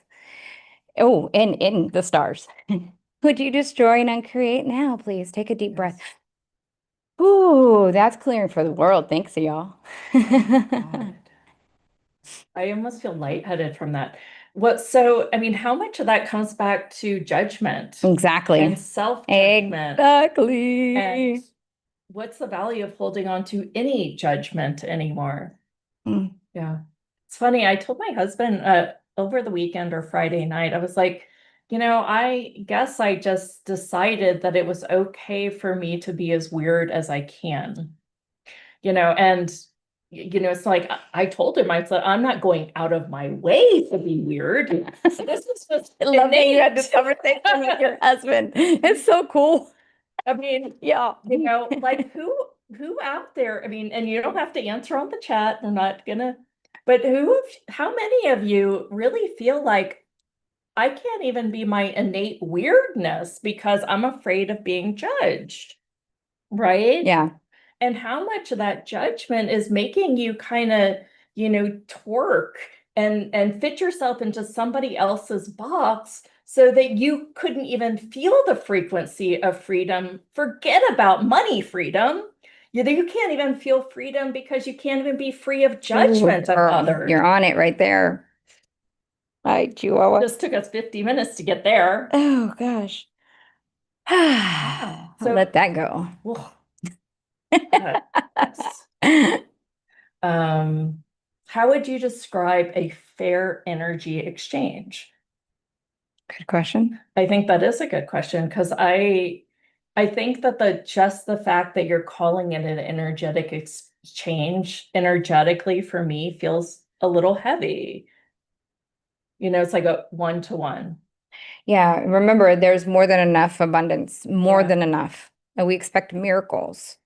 oh, and in the stars, would you destroy and uncreate now, please? Take a deep breath. Ooh, that's clearing for the world. Thanks, y'all. God. I almost feel lightheaded from that. I mean, how much of that comes back to judgment Exactly. and self-judgment? Exactly. And what's the value of holding on to any judgment anymore? Yeah. It's funny. I told my husband over the weekend or Friday night, I was like, I guess I just decided that it was okay for me to be as weird as I can, and it's like I told him, I said, I'm not going out of my way to be weird. This is just I love that you had innate. this conversation with your husband. It's so cool. I mean, Yeah. like who out there, I mean, and you don't have to answer on the chat, we're not gonna, but how many of you really feel like I can't even be my innate weirdness because I'm afraid of being judged, right? Yeah. And how much of that judgment is making you kind of, twerk and fit yourself into somebody else's box so that you couldn't even feel the frequency of freedom. Forget about money freedom. You can't even feel freedom because you can't even be free of judgment of others. You're on it right there. Hi, Chihuahua. Just took us 50 minutes to get there. Oh, gosh. I'll So let that go. yes. How would you describe a fair energy exchange? Good question. I think that is a good question because I think that just the fact that you're calling it an energetic exchange energetically for me feels a little heavy. It's like a one-to-one. Yeah, remember, there's more than enough abundance, more Yeah. than enough. And we expect miracles.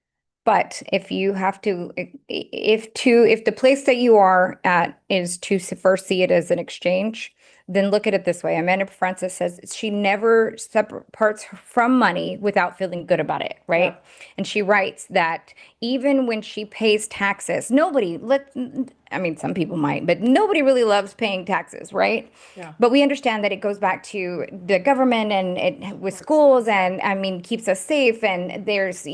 But if you have to, if the place that you are at is to first see it as an exchange, then look at it this way. Amanda Frances says she never separates from money without feeling good about it, Yeah. right? And she writes that even when she pays taxes, I mean, some people might, but nobody really loves paying taxes, right? Yeah. But we understand that it goes back to the government and it with schools and I mean keeps us safe and there's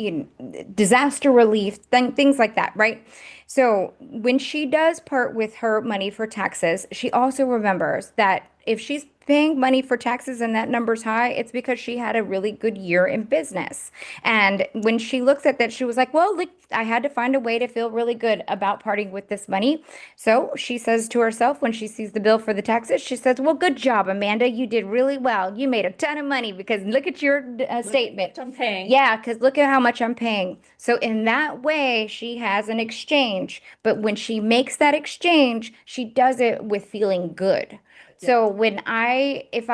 disaster relief things like that, right? So when she does part with her money for taxes, she also remembers that if she's paying money for taxes and that number's high, it's because she had a really good year in business. And when she looks at that, she was like, well, look, I had to find a way to feel really good about parting with this money. So she says to herself when she sees the bill for the taxes, she says, well, good job, Amanda. You did really well. You made a ton of money because look at your Look how statement. much I'm paying. Yeah, because look at how much I'm paying. So in that way, she has an exchange. But when she makes that exchange, she does it with feeling good. Yeah. So if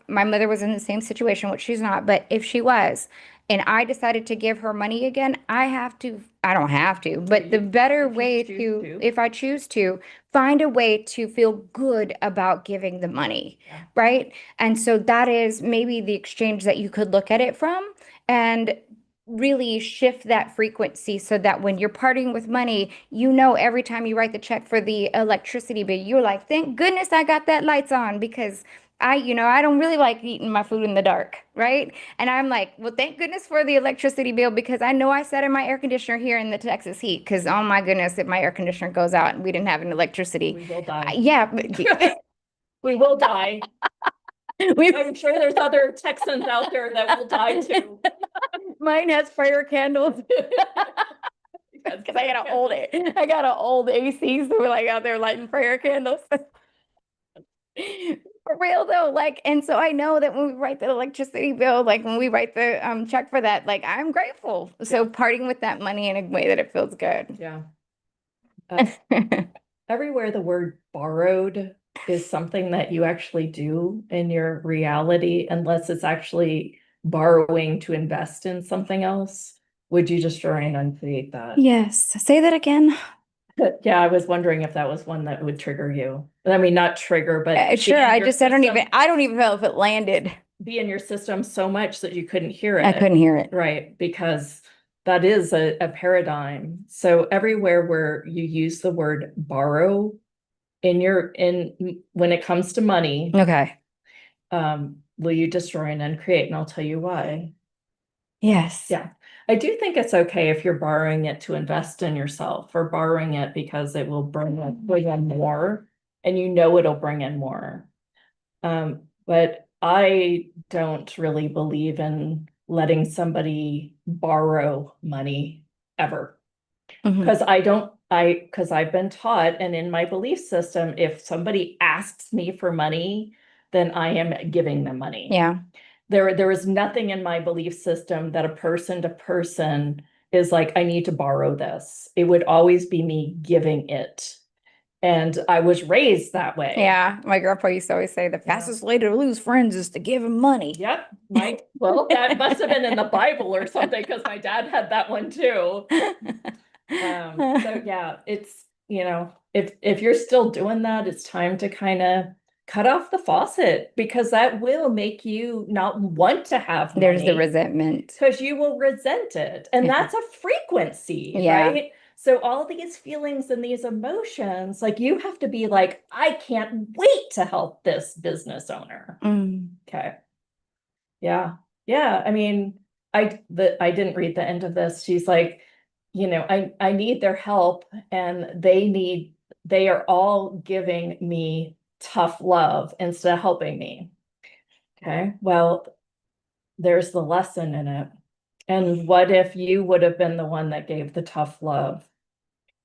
my mother was in the same situation, which she's not, but if she was, and I decided to give her money again, I don't have to, but the better If you way choose to. if I choose to, find a way to feel good about giving the money, Yeah. right? And so that is maybe the exchange that you could look at it from and really shift that frequency so that when you're parting with money, every time you write the check for the electricity bill, you're like, thank goodness I got that lights on because I don't really like eating my food in the dark, right? And I'm like, well, thank goodness for the electricity bill because I know I sat in my air conditioner here in the Texas heat because oh my goodness, if my air conditioner goes out and we didn't have an electricity, We will die. yeah, We will die. we I'm sure there's other Texans out there that will die too. mine has fire candles. Because I got an old AC, so we're like out there lighting prayer candles. For real though, like, and so I know that when we write the electricity bill, like when we write the check for that, like I'm grateful. So Yeah. parting with that money in a way that it feels good. Yeah. Everywhere the word borrowed is something that you actually do in your reality, unless it's actually borrowing to invest in something else. Would you just try and uncreate that? Yes. Say that again. Yeah, I was wondering if that was one that would trigger you. I mean, not trigger, but be Sure. in your system, I don't even know if it landed. be in your system so much that you couldn't hear I it. couldn't hear it. Right, because that is a paradigm. So everywhere where you use the word borrow in when it comes to money, Okay. will you destroy and uncreate? And I'll tell you why. Yes. Yeah. I do think it's okay if you're borrowing it to invest in yourself or borrowing it because it will bring in more and you know it'll bring in more. But I don't really believe in letting somebody borrow money ever. Mhm. Because because I've been taught and in my belief system, if somebody asks me for money, then I am giving them money. Yeah. There is nothing in my belief system that a person to person is like, I need to borrow this. It would always be me giving it. And I was raised that way. Yeah. My grandpa used to always say the fastest way to lose friends is to give them money. Yep. Well, that must have been in the Bible or something because my dad had that one too. So yeah, it's, if you're still doing that, it's time to kind of cut off the faucet because that will make you not want to have There's the money resentment. because you will resent it. And Yeah. that's a frequency, Yeah. right? So all these feelings and these emotions, like you have to be like, I can't wait to help this business owner. Mm. Okay. Yeah. Yeah. I mean, I didn't read the end of this. She's like, I need their help and they are all giving me tough love instead of helping me. Okay. Well, there's the lesson in it. And what if you would have been the one that gave the tough love?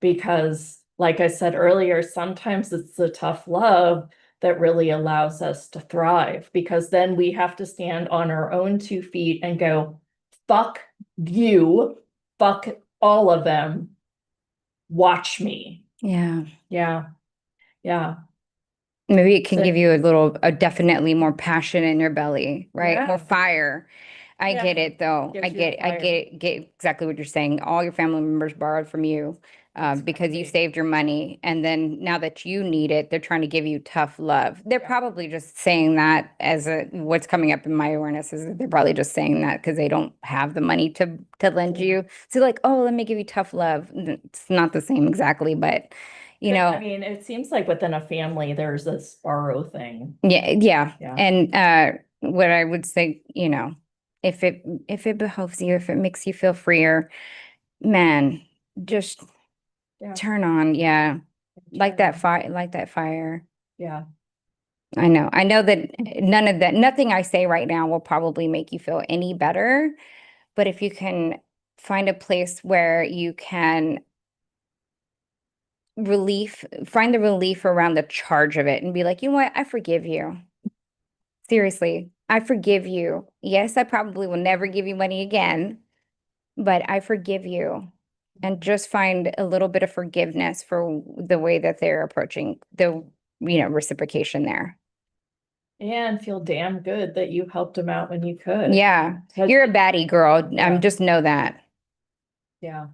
Because, like I said earlier, sometimes it's the tough love that really allows us to thrive because then we have to stand on our own 2 feet and go, fuck you, fuck all of them, watch me. Yeah. Yeah, yeah. Maybe it can So, give you a definitely more passion in your belly, right? yeah, More fire. I yeah. get it though. Gives you a I fire. get exactly what you're saying. All your family members borrowed from you. because you Exactly. saved your money. And then now that you need it, they're trying to give you tough love. They're Yeah. probably just saying that as what's coming up in my awareness is that they're probably just saying that because they don't have the money to lend you. So like, oh, let me give you tough love. It's not the same exactly, but you But I know, mean, it seems like within a family, there's this borrow thing. yeah, yeah. Yeah. And what I would say, if it behoves you, if it makes you feel freer, man, just Yeah. turn on, yeah. Like Turn that on. fire, like that fire. Yeah. I know. I know that none of that, nothing I say right now will probably make you feel any better. But if you can find a place where you can find the relief around the charge of it and be like, you know what? I forgive you. Seriously, I forgive you. Yes, I probably will never give you money again, but I forgive you. And just find a little bit of forgiveness for the way that they're approaching reciprocation there. And feel damn good that you helped them out when you could. Yeah, Because, you're a baddie girl. yeah. Just know that. Yeah.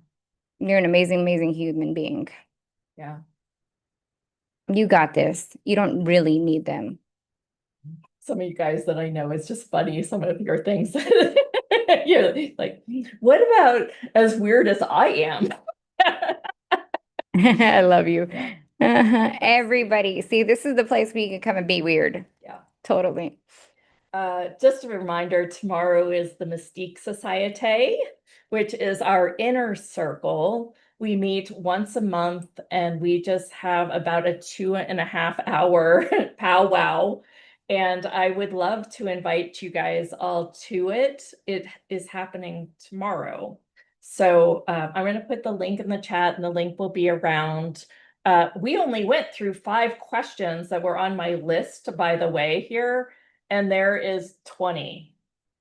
You're an amazing, amazing human being. Yeah. You got this. You don't really need them. Some of you guys that I know, it's just funny, some of your things. You're like, what about as weird as I am? I love you. Yeah. Everybody. See, this is the place where you can come and be weird. Yeah. Totally. Just a reminder, tomorrow is the Mystique Society, which is our inner circle. We meet once a month and we just have about a 2.5 hour powwow. And I would love to invite you guys all to it. It is happening tomorrow. So I'm going to put the link in the chat and the link will be around. We only went through 5 questions that were on my list, by the way, here, and there is 20.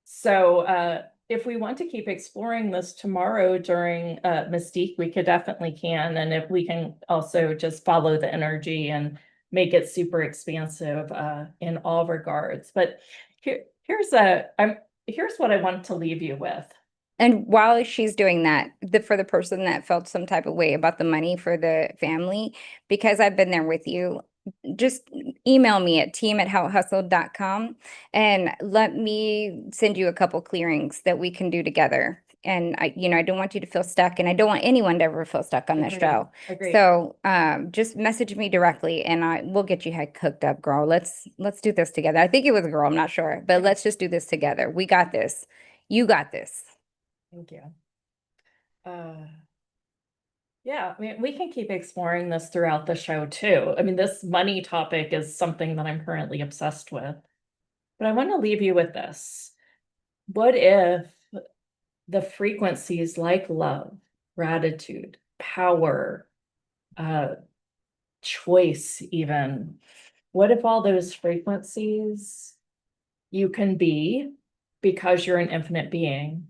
So if we want to keep exploring this tomorrow during Mystique, we could definitely can. And if we can also just follow the energy and make it super expansive in all regards. But here's what I want to leave you with. And while she's doing that, for the person that felt some type of way about the money for the family, because I've been there with you, just email me at team@houthustle.com and let me send you a couple clearings that we can do together. And I don't want you to feel stuck, and I don't want anyone to ever feel stuck on this Agreed. show. Agreed. So just message me directly and we'll get you hooked up, girl. Let's do this together. I think it was a girl, I'm not sure, but let's just do this together. We got this. You got this. Thank you. Yeah, I mean, we can keep exploring this throughout the show too. I mean, this money topic is something that I'm currently obsessed with. But I want to leave you with this. What if the frequencies like love, gratitude, power, choice, even, what if all those frequencies you can be because you're an infinite being?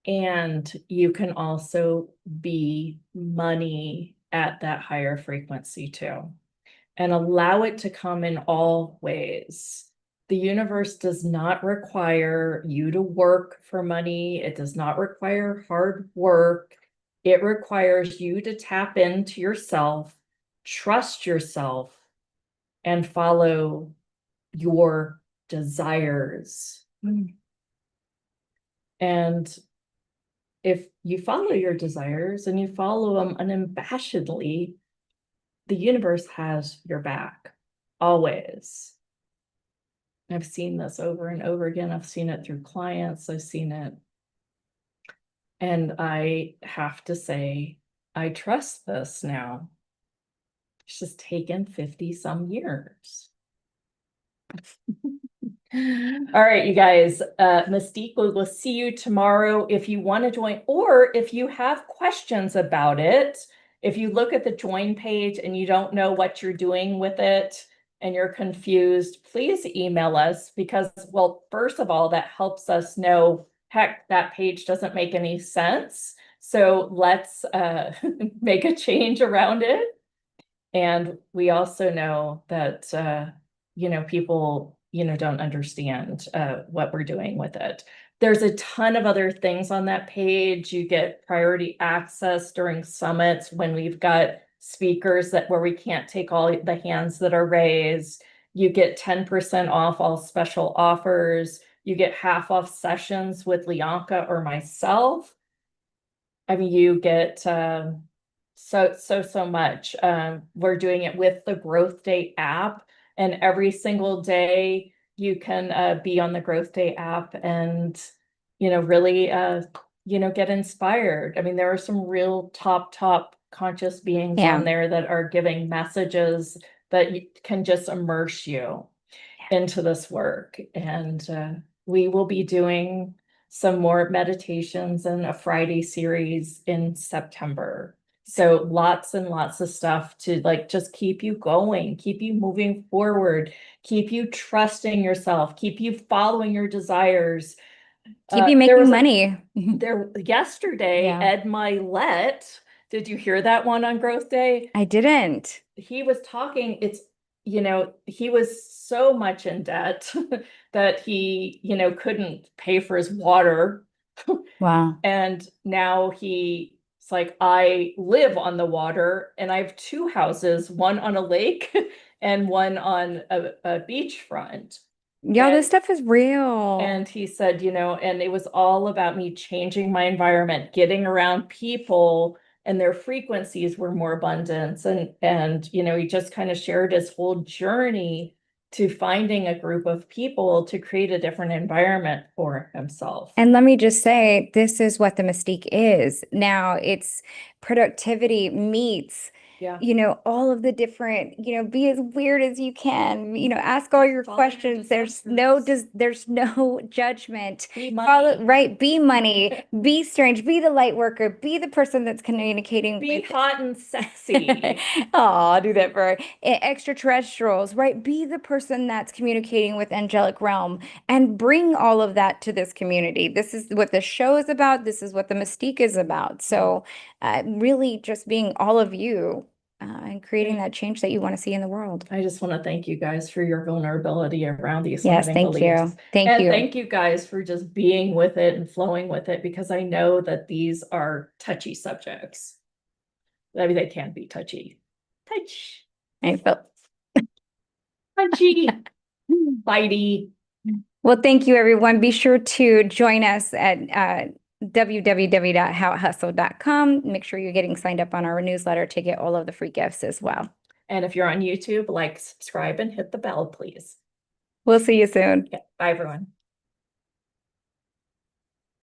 And you can also be money at that higher frequency too, and allow it to come in all ways. The universe does not require you to work for money. It does not require hard work. It requires you to tap into yourself, trust yourself, and follow your desires. And if you follow your desires and you follow them unabashedly, the universe has your back always. I've seen this over and over again. I've seen it through clients. I've seen it. And I have to say, I trust this now. It's just taken 50 some years. All right, you guys, Mystique, we'll see you tomorrow if you want to join, or if you have questions about it. If you look at the join page and you don't know what you're doing with it and you're confused, please email us because, well, first of all, that helps us know, heck, that page doesn't make any sense. So let's make a change around it. And we also know that, people don't understand what we're doing with it. There's a ton of other things on that page. You get priority access during summits when we've got speakers that where we can't take all the hands that are raised. You get 10% off all special offers. You get half off sessions with Lianka or myself. I mean, you get so much. We're doing it with the Growth Day app, and every single day you can be on the Growth Day app and really get inspired. I mean, there are some real top conscious beings on Yeah. there that are giving messages that can just immerse you into this work. And we will be doing some more meditations and a Friday series in September. So lots and lots of stuff to like just keep you going, keep you moving forward, keep you trusting yourself, keep you following your desires. Keep you There making was money. there yesterday, Yeah. Ed Milet, did you hear that one on Growth Day? I didn't. He was talking, he was so much in debt that he, couldn't pay for his water. Wow. And now it's like, I live on the water and I have two houses, one on a lake and one on a beachfront. Y'all, this stuff is real. And he said, and it was all about me changing my environment, getting around people and their frequencies were more abundant. And he just kind of shared his whole journey to finding a group of people to create a different environment for himself. And let me just say, this is what the mystique is. Now it's productivity meets, Yeah. all of the different, be as weird as you can, ask all your Follow your questions. There's no judgment. Be money. Right. Be money, be strange, be the light worker, be the person that's communicating Be with hot and sexy. Oh, do that for extraterrestrials, right? Be the person that's communicating with angelic realm and bring all of that to this community. This is what the show is about. This is what the mystique is about. So, really just being all of you and creating that change that you want to see in the world. I just want to thank you guys for your vulnerability around these Yes, limiting thank beliefs. you. Thank And you. thank you guys for just being with it and flowing with it, because I know that these are touchy subjects. I mean, they can be touchy. Touch. I felt Touchy. Bitey. Well, thank you, everyone. Be sure to join us at www.howithustle.com. Make sure you're getting signed up on our newsletter to get all of the free gifts as well. And if you're on YouTube, like, subscribe, and hit the bell, please. We'll see you soon. Yeah, bye, everyone.